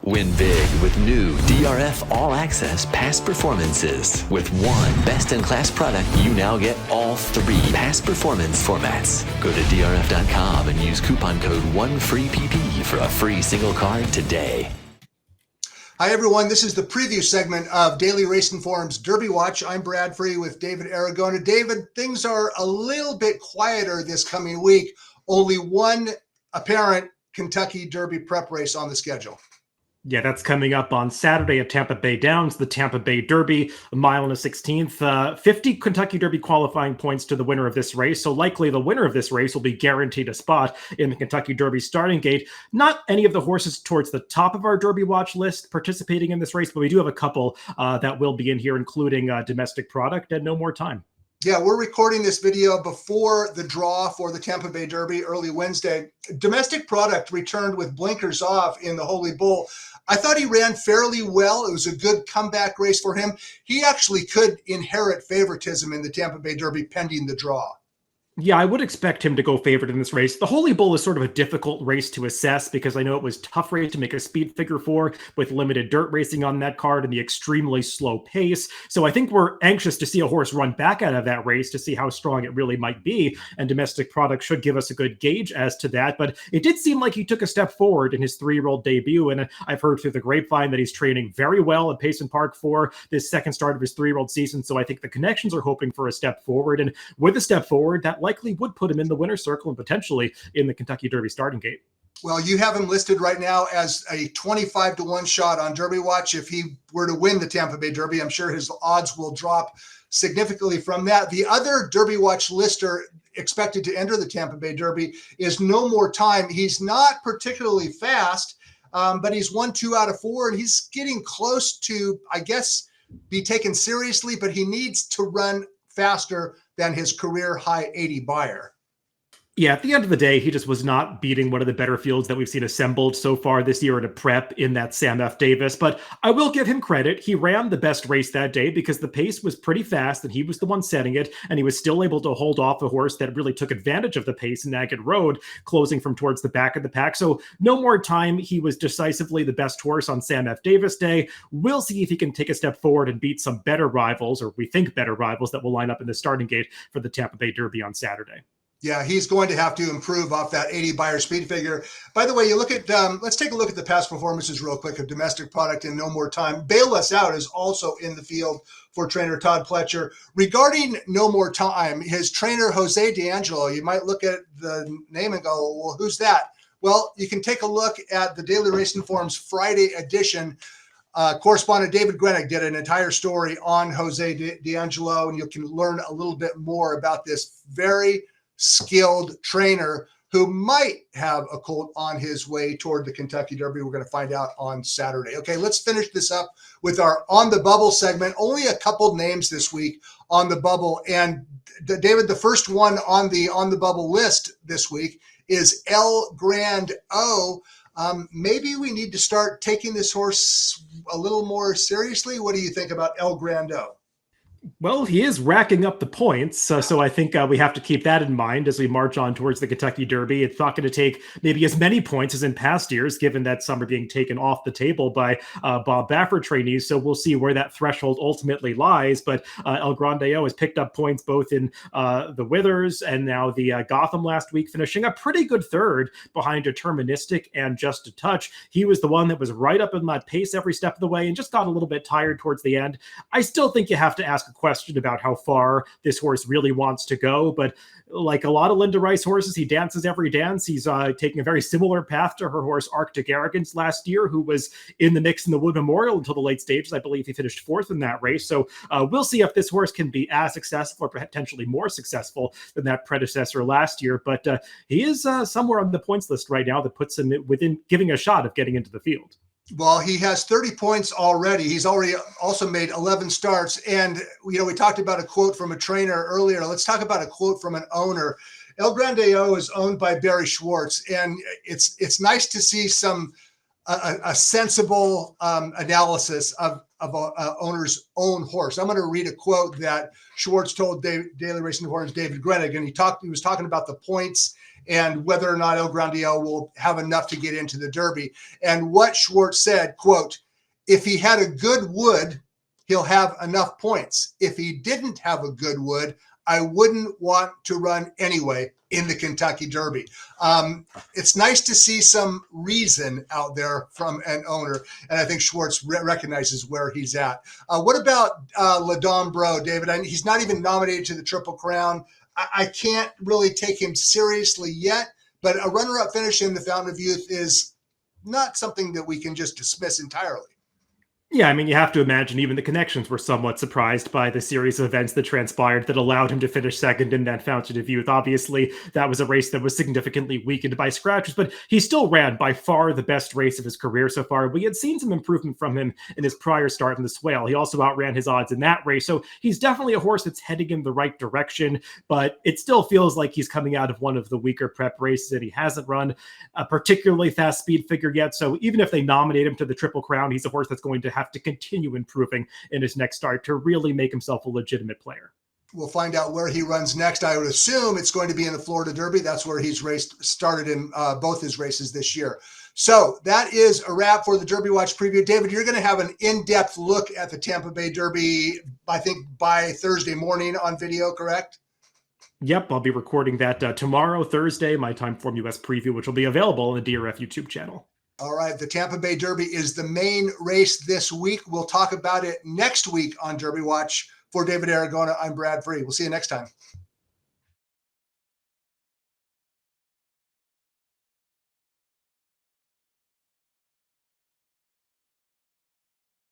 Win big with new DRF All Access past performances. With one best-in-class product, you now get all three past performance formats. Go to DRF.com and use coupon code ONEFREEPP for a free single card today. Hi, everyone. This is the preview segment of Daily Racing Forum's Derby Watch. I'm Brad Free with David Aragona. David, things are a little bit quieter this coming week. Only one apparent Kentucky Derby prep race on the schedule. Yeah, that's coming up on Saturday at Tampa Bay Downs, the Tampa Bay Derby, a mile and a 16th. 50 Kentucky Derby qualifying points to the winner of this race. So likely the winner of this race will be guaranteed a spot in the Kentucky Derby starting gate. Not any of the horses towards the top of our Derby Watch list participating in this race, but we do have a couple that will be in here, including Domestic Product and No More Time. Yeah, we're recording this video before the draw for the Tampa Bay Derby early Wednesday. Domestic Product returned with blinkers off in the Holy Bull. I thought he ran fairly well. It was a good comeback race for him. He actually could inherit favoritism in the Tampa Bay Derby pending the draw. Yeah, I would expect him to go favorite in this race. The Holy Bull is sort of a difficult race to assess because I know it was a tough race to make a speed figure for with limited dirt racing on that card and the extremely slow pace. So I think we're anxious to see a horse run back out of that race to see how strong it really might be. And Domestic Product should give us a good gauge as to that. But it did seem like he took a step forward in his 3-year-old debut. And I've heard through the grapevine that he's training very well at Payson Park for this second start of his 3-year-old season. So I think the connections are hoping for a step forward. And with a step forward, that likely would put him in the winner's circle and potentially in the Kentucky Derby starting gate. Well, you have him listed right now as a 25-1 shot on Derby Watch. If he were to win the Tampa Bay Derby, I'm sure his odds will drop significantly from that. The other Derby Watch lister expected to enter the Tampa Bay Derby is No More Time. He's not particularly fast, but he's won 2 out of 4, and he's getting close to, I guess, be taken seriously, but he needs to run faster than his career high 80 buyer. Yeah, at the end of the day, he just was not beating one of the better fields that we've seen assembled so far this year in a prep in that Sam F. Davis. But I will give him credit. He ran the best race that day because the pace was pretty fast and he was the one setting it. And he was still able to hold off a horse that really took advantage of the pace in Agate Road, closing from towards the back of the pack. So No More Time, he was decisively the best horse on Sam F. Davis Day. We'll see if he can take a step forward and beat some better rivals, or we think better rivals, that will line up in the starting gate for the Tampa Bay Derby on Saturday. Yeah, he's going to have to improve off that 80 buyer speed figure. By the way, you look at, let's take a look at the past performances real quick of Domestic Product and No More Time. Bail Us Out is also in the field for trainer Todd Pletcher. Regarding No More Time, his trainer, Jose D'Angelo, you might look at the name and go, well, who's that? Well, you can take a look at the Daily Racing Forum's Friday edition. Correspondent David Grenig did an entire story on Jose D'Angelo, and you can learn a little bit more about this very skilled trainer who might have a colt on his way toward the Kentucky Derby. We're going to find out on Saturday. Okay, let's finish this up with our On the Bubble segment. Only a couple names this week on the bubble. And David, the first one on the Bubble list this week is El Grand O. Maybe we need to start taking this horse a little more seriously. What do you think about El Grand O? Well, he is racking up the points, so I think we have to keep that in mind as we march on towards the Kentucky Derby. It's not going to take maybe as many points as in past years, given that some are being taken off the table by Bob Baffert trainees, so we'll see where that threshold ultimately lies. But El Grande O has picked up points both in the Withers and now the Gotham last week, finishing a pretty good third behind Deterministic and Just a Touch. He was the one that was right up in that pace every step of the way and just got a little bit tired towards the end. I still think you have to ask a question about how far this horse really wants to go, but like a lot of Linda Rice horses, he dances every dance. He's taking a very similar path to her horse Arctic Arrogance last year, who was in the mix in the Wood Memorial until the late stages. I believe he finished 4th in that race. So we'll see if this horse can be as successful or potentially more successful than that predecessor last year. But he is somewhere on the points list right now that puts him within giving a shot of getting into the field. Well, he has 30 points already. He's already also made 11 starts. And, we talked about a quote from a trainer earlier. Let's talk about a quote from an owner. El Grande O is owned by Barry Schwartz. And it's nice to see a sensible analysis of a owner's own horse. I'm going to read a quote that Schwartz told Daily Racing Forum's David Grenig. And he was talking about the points and whether or not El Grandiel will have enough to get into the Derby. And what Schwartz said, quote, if he had a good wood, he'll have enough points. If he didn't have a good wood, I wouldn't want to run anyway in the Kentucky Derby. It's nice to see some reason out there from an owner, and I think Schwartz recognizes where he's at. What about Ladon Bro, David? He's not even nominated to the Triple Crown. I can't really take him seriously yet, but a runner-up finish in the Fountain of Youth is not something that we can just dismiss entirely. Yeah, I mean, you have to imagine even the connections were somewhat surprised by the series of events that transpired that allowed him to finish second in that Fountain of Youth. Obviously, that was a race that was significantly weakened by scratches, but he still ran by far the best race of his career so far. We had seen some improvement from him in his prior start in the Swale. He also outran his odds in that race, so he's definitely a horse that's heading in the right direction, but it still feels like he's coming out of one of the weaker prep races that he hasn't run a particularly fast speed figure yet. So even if they nominate him to the Triple Crown, he's a horse that's going to have to continue improving in his next start to really make himself a legitimate player. We'll find out where he runs next. I would assume it's going to be in the Florida Derby. That's where he's started in both his races this year. So that is a wrap for the Derby Watch Preview. David, you're going to have an in-depth look at the Tampa Bay Derby, I think, by Thursday morning on video, correct? Yep, I'll be recording that tomorrow, Thursday, my Timeform US preview, which will be available on the DRF YouTube channel. All right, the Tampa Bay Derby is the main race this week. We'll talk about it next week on Derby Watch. For David Aragona, I'm Brad Free. We'll see you next time.